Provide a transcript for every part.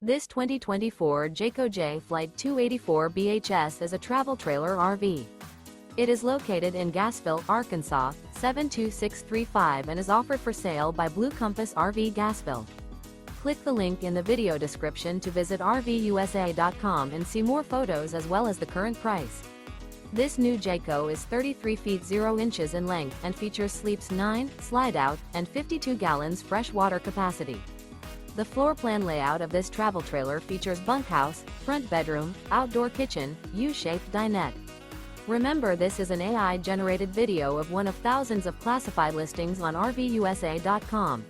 This 2024 Jayco Jay Flight 284 BHS is a travel trailer RV. It is located in Gassville, Arkansas, 72635 and is offered for sale by Blue Compass RV Gassville. Click the link in the video description to visit RVUSA.com and see more photos as well as the current price. This new Jayco is 33 feet 0 inches in length and features sleeps 9, slide-out, and 52 gallons fresh water capacity. The floor plan layout of this travel trailer features bunkhouse, front bedroom, outdoor kitchen, U-shaped dinette. Remember, this is an AI-generated video of one of thousands of classified listings on RVUSA.com.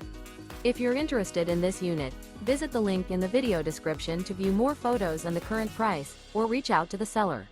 If you're interested in this unit, visit the link in the video description to view more photos and the current price, or reach out to the seller.